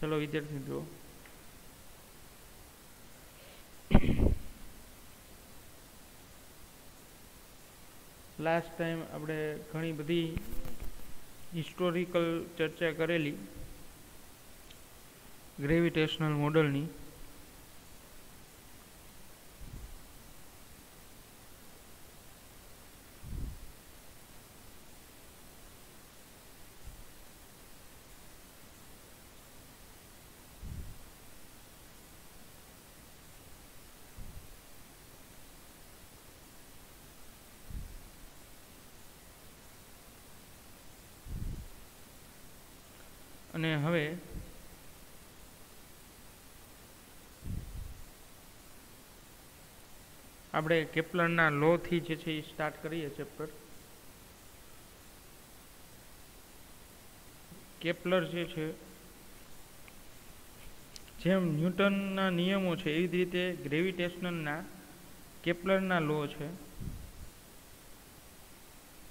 चलो विद्यार्थी मित्रों, लास्ट टाइम આપણે ઘણી બધી હિસ્ટોરિકલ ચર્ચા કરેલી ગ્રેવિટેશનલ મોડલની. અને હવે આપણે કેપ્લરના લો થી જે છે એ સ્ટાર્ટ કરીએ ચેપ્ટર. કેપ્લર જે છે, જેમ ન્યૂટનના નિયમો છે એવી જ રીતે ગ્રેવિટેશનલના કેપ્લરના લો છે.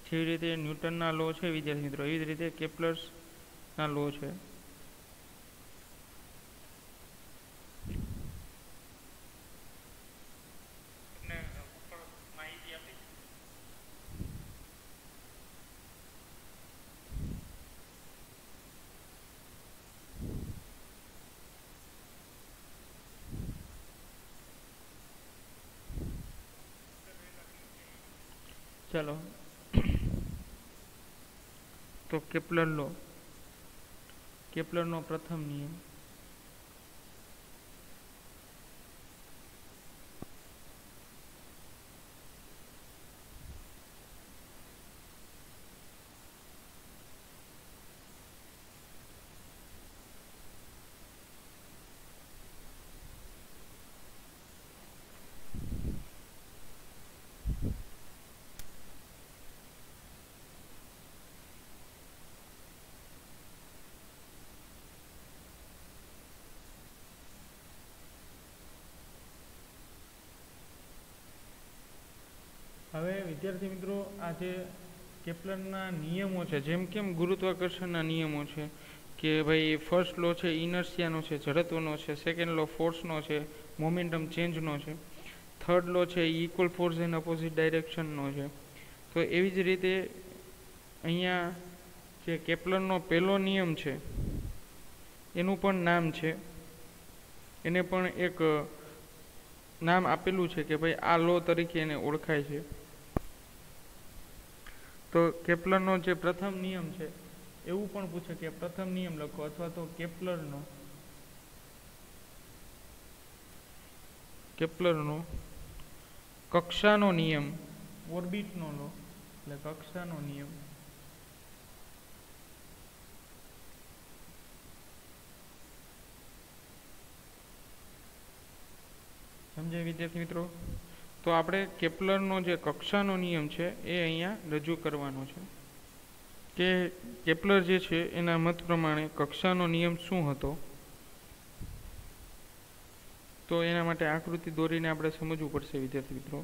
જેવી રીતે ન્યૂટનના લો છે વિદ્યાર્થી મિત્રો, એવી જ રીતે કેપ્લર્સના લો છે. ચાલો તો કેપ્લરનો પ્રથમ નિયમ. હવે વિદ્યાર્થી મિત્રો, આ જે કેપ્લરના નિયમો છે, જેમ કેમ ગુરુત્વાકર્ષણના નિયમો છે કે ભાઈ ફર્સ્ટ લો છે ઇનર્શિયાનો છે, જડત્વનો છે, સેકન્ડ લો ફોર્સનો છે, મોમેન્ટમ ચેન્જનો છે, થર્ડ લો છે ઇક્વલ ફોર્સ ઇન અપોઝિટ ડાયરેક્શનનો છે. તો એવી જ રીતે અહીંયા જે કેપ્લરનો પહેલો નિયમ છે એનું પણ નામ છે, એને પણ એક નામ આપેલું છે કે ભાઈ આ લો તરીકે એને ઓળખાય છે. તો કેપ્લરનો જે પ્રથમ નિયમ છે એવું પણ પૂછે કે પ્રથમ નિયમ લખો, અથવા તો કેપ્લરનો કક્ષાનો નિયમ, ઓર્બિટનો લો એટલે કક્ષાનો નિયમ. સમજાય વિદ્યાર્થી મિત્રો? તો આપણે કેપ્લરનો જે કક્ષાનો નિયમ છે એ અહીંયા રજૂ કરવાનો છે કે કેપ્લર જે છે એના મત પ્રમાણે કક્ષાનો નિયમ શું હતો. તો એના માટે આકૃતિ દોરીને આપણે સમજવું પડશે વિદ્યાર્થી મિત્રો.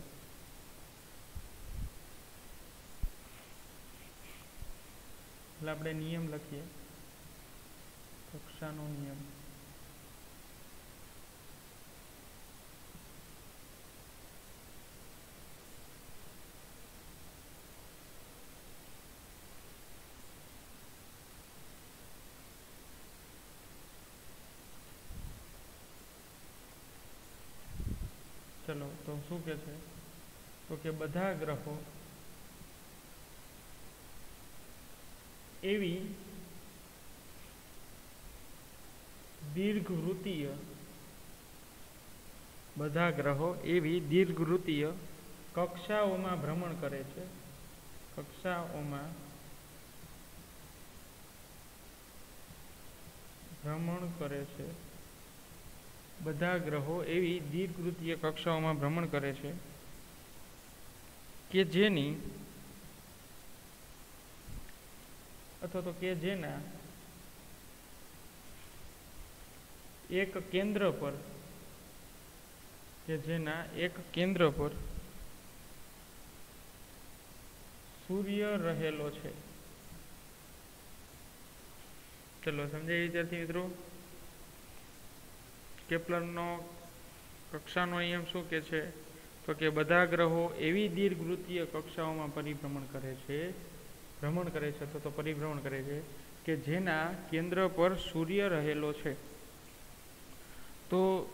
એટલે આપણે નિયમ લખીએ, કક્ષાનો નિયમ. ચલો તો શું કે છે, તો કે બધા ગ્રહો એવી દીર્ઘવૃત્તીય કક્ષાઓમાં ભ્રમણ કરે છે. કક્ષાઓમાં ભ્રમણ કરે છે. બધા ગ્રહો એવી દીર્ઘવૃત્તીય કક્ષાઓમાં ભ્રમણ કરે છે કે જેની અથવા તો કે જેના એક કેન્દ્ર પર સૂર્ય રહેલો છે. ચલો સમજાય વિદ્યાર્થી મિત્રો? કેપ્લરનો કક્ષાનો નિયમ શું કે છે? તો કે બધા ગ્રહો એવી દીર્ઘવૃત્તીય કક્ષાઓમાં ભ્રમણ કરે છે અથવા તો પરિભ્રમણ કરે છે કે જેના કેન્દ્ર પર સૂર્ય રહેલો છે. તો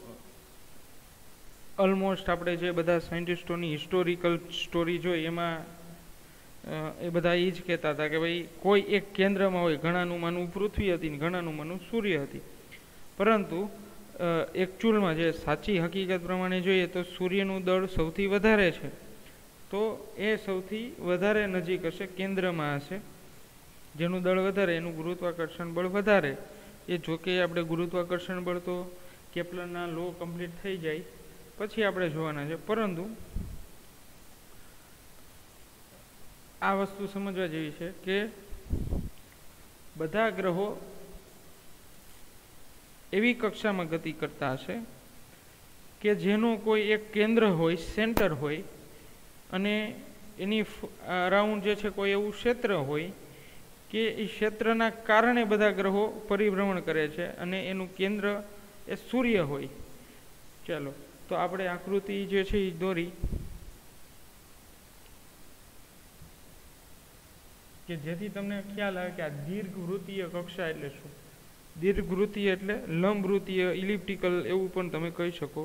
ઓલમોસ્ટ આપણે જે બધા સાયન્ટિસ્ટોની હિસ્ટોરિકલ સ્ટોરી જોઈ એમાં એ બધા એ જ કહેતા હતા કે ભાઈ કોઈ એક કેન્દ્રમાં હોય, ઘણાનું માનવું પૃથ્વી હતી ને ઘણાનું માનવું સૂર્ય હતી. પરંતુ એકચ્યુઅલમાં જે સાચી હકીકત પ્રમાણે જોઈએ તો સૂર્યનું દળ સૌથી વધારે છે. તો એ સૌથી વધારે નજીક હશે, કેન્દ્રમાં હશે. જેનું દળ વધારે એનું ગુરુત્વાકર્ષણ બળ વધારે. એ જોકે આપણે ગુરુત્વાકર્ષણ બળ તો કેપ્લરના લો કમ્પ્લીટ થઈ જાય પછી આપણે જોવાના છે. પરંતુ આ વસ્તુ સમજવા જેવી છે કે બધા ગ્રહો એવી કક્ષામાં ગતિ કરતા હશે કે જેનું કોઈ એક કેન્દ્ર હોય, સેન્ટર હોય, અને એની અરાઉન્ડ જે છે કોઈ એવું ક્ષેત્ર હોય કે એ ક્ષેત્રના કારણે બધા ગ્રહો પરિભ્રમણ કરે છે અને એનું કેન્દ્ર એ સૂર્ય હોય. ચાલો તો આપણે આકૃતિ જે છે એ દોરી કે જેથી તમને ખ્યાલ આવે કે આ દીર્ઘવૃત્તીય કક્ષા એટલે શું. દીર્ઘવૃત્તીય એટલે લંબવૃત્તીય, ઇલિપ્ટિકલ એવું પણ તમે કહી શકો.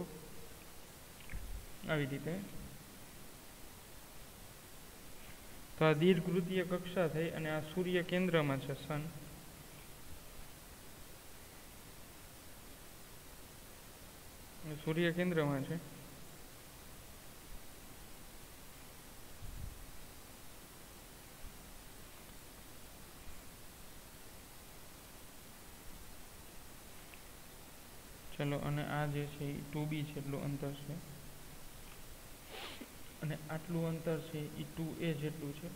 આવી રીતે તો આ દીર્ઘવૃત્તીય કક્ષા થઈ અને આ સૂર્ય કેન્દ્રમાં છે, સન. સૂર્ય કેન્દ્રમાં છે. ચલો અને આ જે છે એ 2b જેટલું અંતર છે અને આટલું અંતર છે એ 2a જેટલું છે.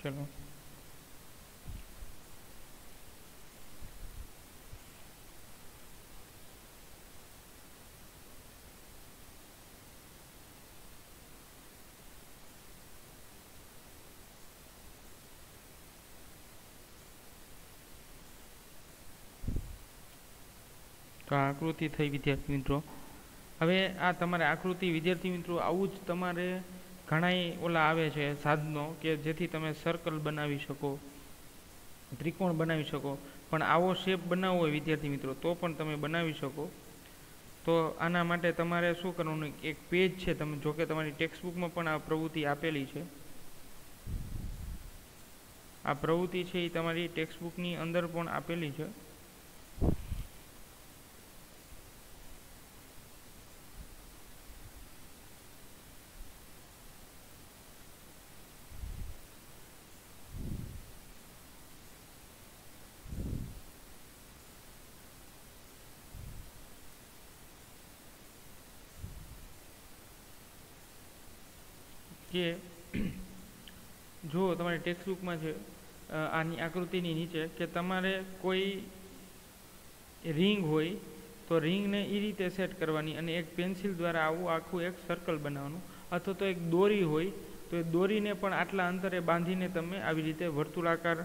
ચલો તો આ આકૃતિ થઈ વિદ્યાર્થી મિત્રો. હવે આ તમારે આકૃતિ વિદ્યાર્થી મિત્રો આવું જ તમારે ઘણાય ઓલા આવે છે સાધનો કે જેથી તમે સર્કલ બનાવી શકો, ત્રિકોણ બનાવી શકો. પણ આવો શેપ બનાવવો હોય વિદ્યાર્થી મિત્રો તો પણ તમે બનાવી શકો. તો આના માટે તમારે શું કરવાનું, એક પેજ છે, તમે જોકે તમારી ટેક્સ્ટબુકમાં પણ આ પ્રવૃત્તિ આપેલી છે. આ પ્રવૃત્તિ છે એ તમારી ટેક્સ્ટબુકની અંદર પણ આપેલી છે. કે જો તમારી ટેક્સ્ટબુકમાં છે આની આકૃતિની નીચે કે તમારે કોઈ રિંગ હોય તો રિંગને એ રીતે સેટ કરવાની અને એક પેન્સિલ દ્વારા આવું આખું એક સર્કલ બનાવવાનું. અથવા તો એક દોરી હોય તો એ દોરીને પણ આટલા અંતરે બાંધીને તમે આવી રીતે વર્તુળાકાર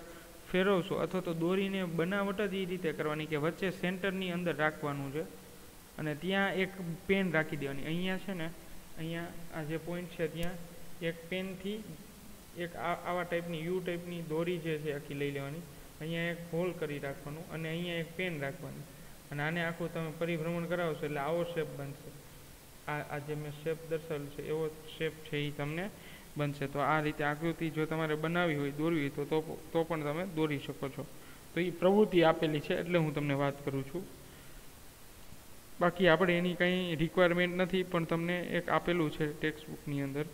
ફેરવશો. અથવા તો દોરીને બનાવટ જ એ રીતે કરવાની કે વચ્ચે સેન્ટરની અંદર રાખવાનું છે અને ત્યાં એક પેન રાખી દેવાની. અહીંયા છે ને, અહીંયા આ જે પોઈન્ટ છે ત્યાં એક પેનથી એક આવા ટાઈપની યુ ટાઈપની દોરી જે છે આખી લઈ લેવાની. અહીંયા એક હોલ કરી રાખવાનું અને અહીંયા એક પેન રાખવાની અને આને આખું તમે પરિભ્રમણ કરાવશો એટલે આવો શેપ બનશે. આ જે મેં શેપ દર્શાવેલું છે એવો શેપ છે એ તમને બનશે. તો આ રીતે આકૃતિ જો તમારે બનાવવી હોય, દોરવી હોય તો પણ તમે દોરી શકો છો. તો એ પ્રવૃત્તિ આપેલી છે એટલે હું તમને વાત કરું છું. બાકી આપણે એની કંઈ રિક્વાયરમેન્ટ નથી, પણ તમને એક આપેલું છે ટેક્સ્ટબુકની અંદર.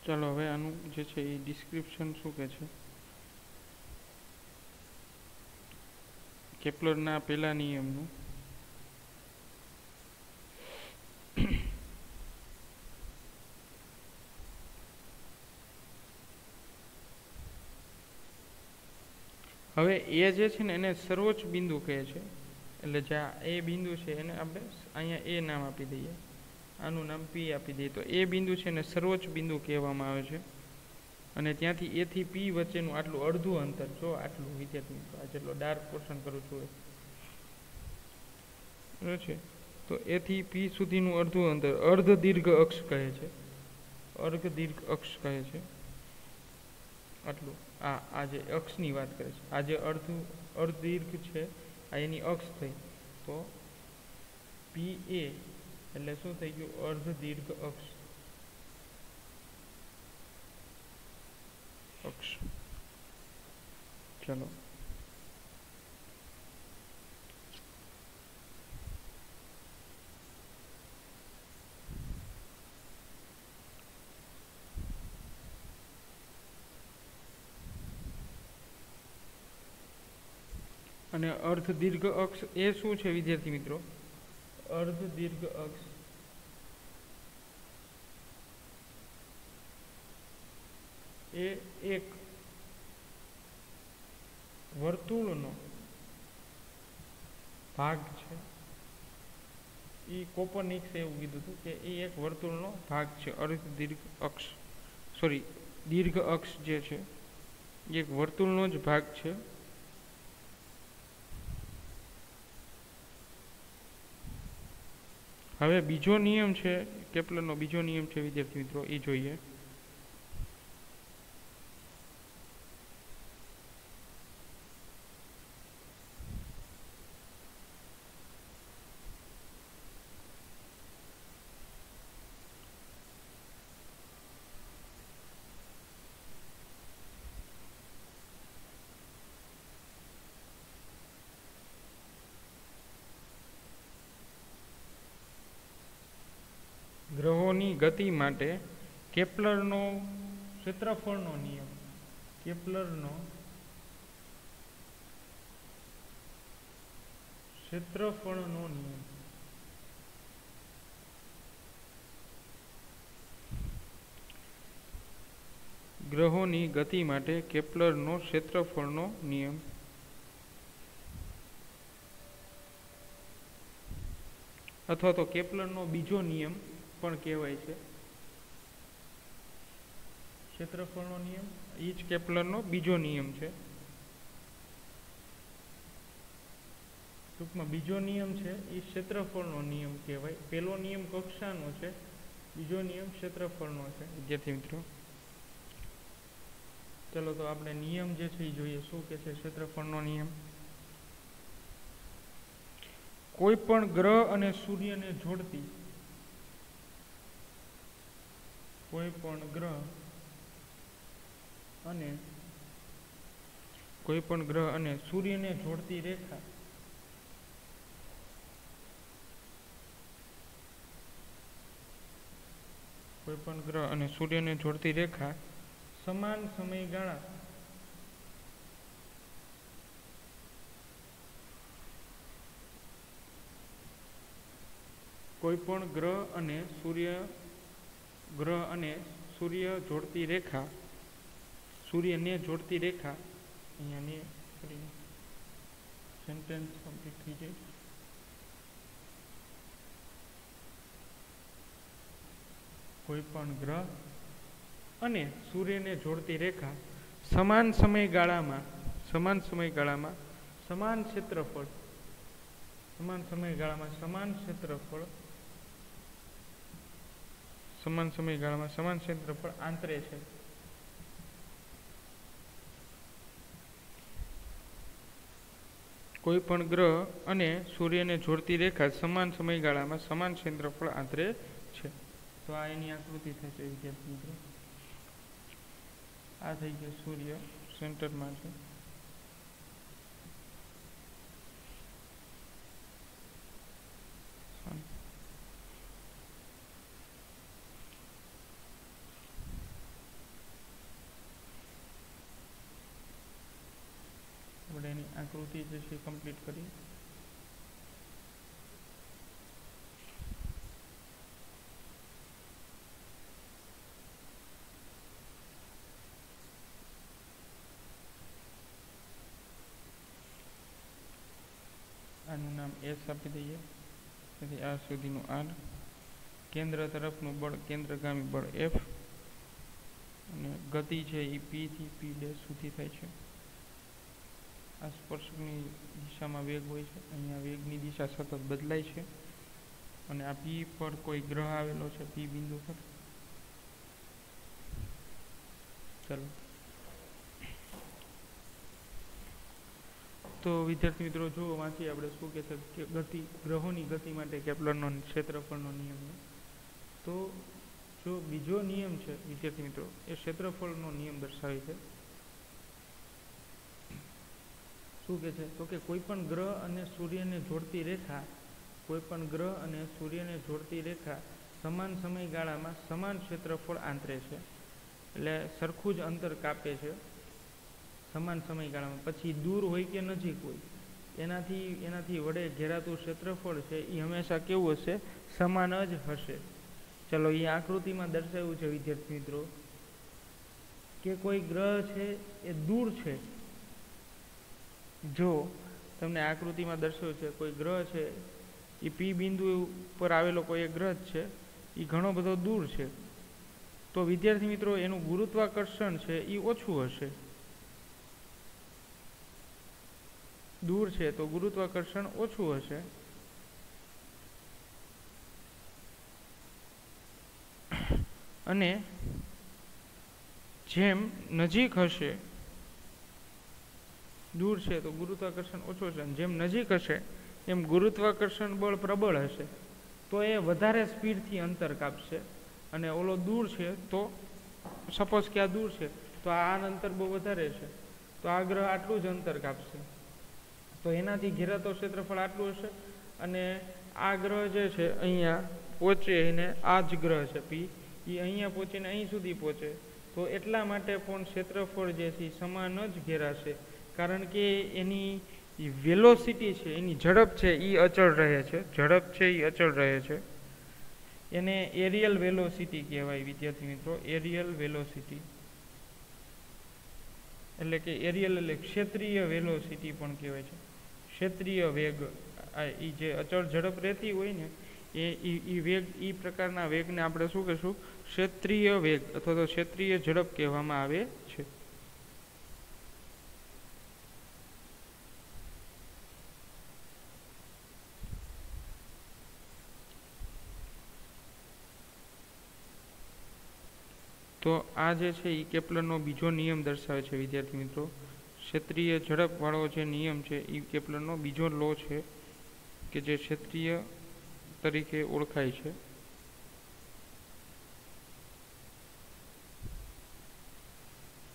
ચાલો હવે આનું જે છે એ ડિસ્ક્રિપ્શન શું કહે છે. કેપ્લરના પહેલા નિયમનું હવે એ જે છે ને એને સર્વોચ્ચ બિંદુ કહે છે. એટલે જ્યાં એ બિંદુ છે એને આપણે અહીંયા એ નામ આપી દઈએ, આનું નામ પી આપી દઈએ. તો એ બિંદુ છે ને સર્વોચ્ચ બિંદુ કહેવામાં આવે છે. અને ત્યાંથી એ થી પી વચ્ચેનું આટલું અડધું અંતર, જો આટલું વિદ્યાર્થી મિત્રો, આ જેટલો ડાર્ક પોર્શન કરું છું એ છે. તો એ થી પી સુધીનું અડધું અંતર અર્ધ દીર્ઘ અક્ષ કહે છે. અર્ધ દીર્ઘ અક્ષ કહે છે આટલું. આ જે અક્ષની વાત કરે છે, આ જે અર્ધ દીર્ઘ છે આ એની અક્ષ થઈ. તો પી એ એટલે શું થઈ ગયું? અર્ધ દીર્ઘ અક્ષ. ચલો અને અર્ધ દીર્ઘ અક્ષ એ શું છે વિદ્યાર્થી મિત્રો? અર્ધ દીર્ઘ અક્ષ એ એક વર્તુળનો ભાગ છે. એ કોપરનિક્સે એવું કીધું હતું કે એ એક વર્તુળનો ભાગ છે. અર્ધ દીર્ઘ અક્ષ, સોરી, દીર્ઘ અક્ષ જે છે એ એક વર્તુળનો જ ભાગ છે. હવે બીજો નિયમ છે, કેપ્લરનો બીજો નિયમ છે વિદ્યાર્થી મિત્રો, એ જોઈએ. ગ્રહોની ગતિ માટે કેપ્લરનો ક્ષેત્રફળનો નિયમ, કેપ્લરનો ક્ષેત્રફળનો નિયમ ગ્રહોની ગતિ માટે કેપ્લરનો ક્ષેત્રફળનો નિયમ અથવા તો કેપ્લરનો બીજો નિયમ પણ કહેવાય છે. ક્ષેત્રફળનો નિયમ એ જ કેપ્લરનો બીજો નિયમ છે. ટૂંકમાં બીજો નિયમ છે એ ક્ષેત્રફળનો નિયમ કહેવાય. પહેલો નિયમ કક્ષાનો છે, બીજો નિયમ ક્ષેત્રફળનો છે વિદ્યાર્થી મિત્રો. ચલો તો આપણે નિયમ જે છે એ જોઈએ. શું કે છે ક્ષેત્રફળનો નિયમ? કોઈ પણ ગ્રહ અને સૂર્યને જોડતી કોઈ પણ ગ્રહ અને સૂર્યને જોડતી રેખા કોઈ પણ ગ્રહ અને સૂર્યને જોડતી રેખા સમાન સમયગાળા કોઈ પણ ગ્રહ અને સૂર્ય જોડતી રેખા, સૂર્યને જોડતી રેખા, અહીંયા સેન્ટેન્સ કમ્પ્લીટ થઈ જાય. કોઈ પણ ગ્રહ અને સૂર્યને જોડતી રેખા સમાન સમયગાળામાં સમાન ક્ષેત્રફળ આંતરે છે. કોઈ પણ ગ્રહ અને સૂર્યને જોડતી રેખા સમાન સમયગાળામાં સમાન ક્ષેત્રફળ આંતરે છે. તો આ એની આકૃતિ થશે વિદ્યાર્થી મિત્રો. આ થઈ ગયો સૂર્ય સેન્ટરમાં છે. આની આકૃતિ જે છે કમ્પ્લીટ કરી. આનું નામ એસ આપી દઈએ. તેથી આ સુધીનું આર. કેન્દ્ર તરફનું બળ કેન્દ્રગામી બળ એફ અને ગતિ છે એ પી થી પી ડેશ સુધી થાય છે. આ સ્પર્શકની દિશામાં વેગ હોય છે. અહીંયા વેગની દિશા સતત બદલાય છે અને આ પી પર કોઈ ગ્રહ આવેલો છે પી બિંદુ પર. ચાલો તો વિદ્યાર્થી મિત્રો જો વાંચીએ આપણે શું કહે છે કે ગતિ ગ્રહોની ગતિ માટે કેપ્લરનો ક્ષેત્રફળનો નિયમ. તો જો બીજો નિયમ છે વિદ્યાર્થી મિત્રો એ ક્ષેત્રફળનો નિયમ દર્શાવે છે. શું કહે છે તો કે કોઈ પણ ગ્રહ અને સૂર્યને જોડતી રેખા સમાન સમયગાળામાં સમાન ક્ષેત્રફળ આંતરે છે. એટલે સરખું જ અંતર કાપે છે સમાન સમયગાળામાં. પછી દૂર હોય કે નજીક હોય એનાથી વડે ઘેરાતું ક્ષેત્રફળ છે એ હંમેશા કેવું હશે? સમાન જ હશે. ચલો એ આકૃતિમાં દર્શાવ્યું છે વિદ્યાર્થી મિત્રો કે કોઈ ગ્રહ છે એ દૂર છે. જો તમને આકૃતિમાં દર્શાવ્યું છે કોઈ ગ્રહ છે એ પી બિંદુ પર આવેલો કોઈ એક ગ્રહ છે એ ઘણો બધો દૂર છે. તો વિદ્યાર્થી મિત્રો એનું ગુરુત્વાકર્ષણ છે એ ઓછું હશે. દૂર છે તો ગુરુત્વાકર્ષણ ઓછું હશે. અને જેમ નજીક હશે, દૂર છે તો ગુરુત્વાકર્ષણ ઓછું હશે, જેમ નજીક હશે એમ ગુરુત્વાકર્ષણ બળ પ્રબળ હશે. તો એ વધારે સ્પીડથી અંતર કાપશે. અને ઓલો દૂર છે તો સપોઝ કે આ દૂર છે તો આ અંતર બહુ વધારે છે તો આ ગ્રહ આટલું જ અંતર કાપશે. તો એનાથી ઘેરાતો ક્ષેત્રફળ આટલું હશે. અને આ ગ્રહ જે છે અહીંયા પહોંચે ને આ જ ગ્રહ છે પી એ અહીંયા પહોંચીને અહીં સુધી પહોંચે તો એટલા માટે પણ ક્ષેત્રફળ જે છે સમાન જ ઘેરાશે. કારણ કે એની વેલોસિટી છે એની ઝડપ છે એ અચળ રહે છે. એને એરિયલ વેલોસિટી કહેવાય વિદ્યાર્થી મિત્રો. એરિયલ વેલોસિટી એટલે કે એરિયલ એટલે ક્ષેત્રીય વેલોસિટી પણ કહેવાય છે. ક્ષેત્રીય વેગ એ જે અચળ ઝડપ રહેતી હોય ને એ વેગ એ પ્રકારના વેગને આપણે શું કહીશું? ક્ષેત્રીય વેગ અથવા તો ક્ષેત્રીય ઝડપ કહેવામાં આવે છે. તો આ જે છે એ કેપ્લરનો બીજો નિયમ દર્શાવે છે વિદ્યાર્થી મિત્રો. ક્ષેત્રીય ઝડપવાળો જે નિયમ છે એ કેપ્લરનો બીજો લો છે કે જે ક્ષેત્રીય તરીકે ઓળખાય છે.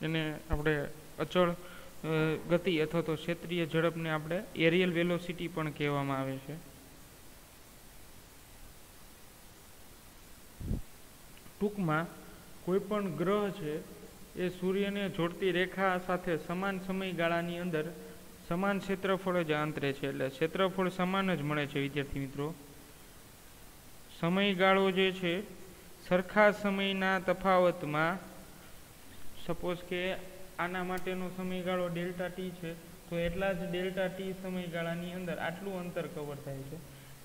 એને આપણે અચળ ગતિ અથવા તો ક્ષેત્રીય ઝડપને આપણે એરિયલ વેલોસિટી પણ કહેવામાં આવે છે. ટૂંકમાં કોઈ પણ ગ્રહ છે એ સૂર્યને જોડતી રેખા સાથે સમાન સમયગાળાની અંદર સમાન ક્ષેત્રફળ જ આંતરે છે. એટલે ક્ષેત્રફળ સમાન જ મળે છે વિદ્યાર્થી મિત્રો. સમયગાળો જે છે સરખા સમયના તફાવતમાં, સપોઝ કે આના માટેનો સમયગાળો ડેલ્ટા ટી છે તો એટલા જ ડેલ્ટા ટી સમયગાળાની અંદર આટલું અંતર કવર થાય છે.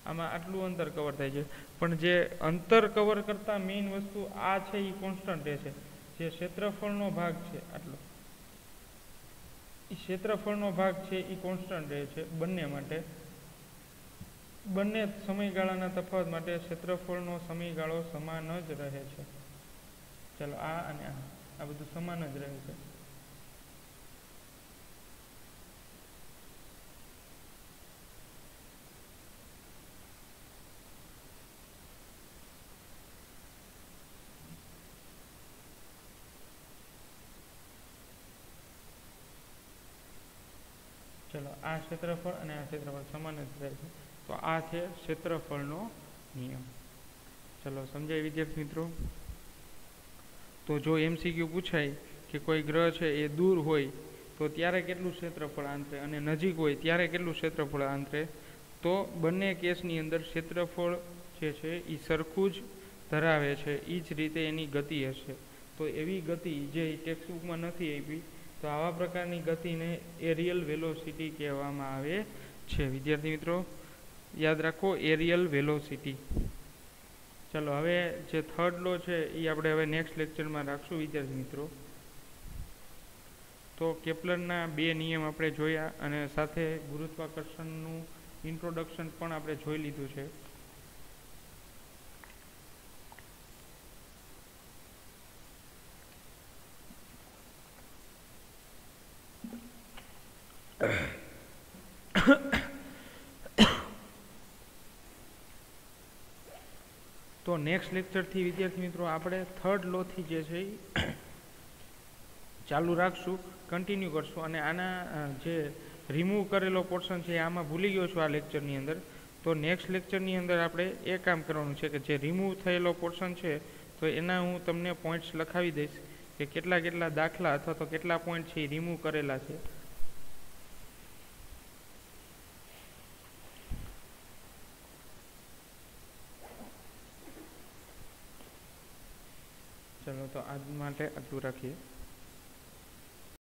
આમાં આટલું અંતર કવર થાય છે. પણ જે અંતર કવર કરતા મેઇન વસ્તુ આ છે એ કોન્સ્ટન્ટ રહે છે. જે ક્ષેત્રફળનો ભાગ છે આટલો એ ક્ષેત્રફળનો ભાગ છે એ કોન્સ્ટન્ટ રહે છે બંને માટે. બંને સમયગાળાના તફાવત માટે ક્ષેત્રફળનો સમયગાળો સમાન જ રહે છે. ચાલો આ અને આ બધું સમાન જ રહે છે. ચલો આ ક્ષેત્રફળ અને આ ક્ષેત્રફળ સમાન જ રહે છે. તો આ છે ક્ષેત્રફળનો નિયમ. ચલો સમજાય વિદ્યાર્થી મિત્રો? તો જો એમસીક્યુ પૂછાય કે કોઈ ગ્રહ છે એ દૂર હોય તો ત્યારે કેટલું ક્ષેત્રફળ આંતરે, અને નજીક હોય ત્યારે કેટલું ક્ષેત્રફળ આંતરે. તો બંને કેસની અંદર ક્ષેત્રફળ જે છે એ સરખું જ ધરાવે છે. એ જ રીતે એની ગતિ હશે. તો એવી ગતિ જે ટેક્સ્ટબુકમાં નથી આપી, તો આવા પ્રકારની ગતિને એરિયલ વેલોસિટી કહેવામાં આવે છે. વિદ્યાર્થી મિત્રો યાદ રાખો, એરિયલ વેલોસિટી. ચાલો હવે જે થર્ડ લો છે એ આપણે હવે નેક્સ્ટ લેક્ચરમાં રાખશું વિદ્યાર્થી મિત્રો. તો કેપ્લરના 2 નિયમ આપણે જોયા અને સાથે ગુરુત્વાકર્ષણનું ઇન્ટ્રોડક્શન પણ આપણે જોઈ લીધું છે. તો નેક્સ્ટ લેક્ચરથી વિદ્યાર્થી મિત્રો આપણે થર્ડ લોથી જે છે એ ચાલુ રાખશું, કન્ટિન્યુ કરશું. અને આના જે રિમૂવ કરેલો પોર્શન છે આમાં ભૂલી ગયો છું આ લેક્ચરની અંદર. તો નેક્સ્ટ લેક્ચરની અંદર આપણે એ કામ કરવાનું છે કે જે રિમૂવ થયેલો પોર્શન છે તો એના હું તમને પોઈન્ટ્સ લખાવી દઈશ કે કેટલા કેટલા દાખલા અથવા તો કેટલા પોઈન્ટ છે એ રિમૂવ કરેલા છે. ચલો તો આજ માટે આટલું રાખીએ.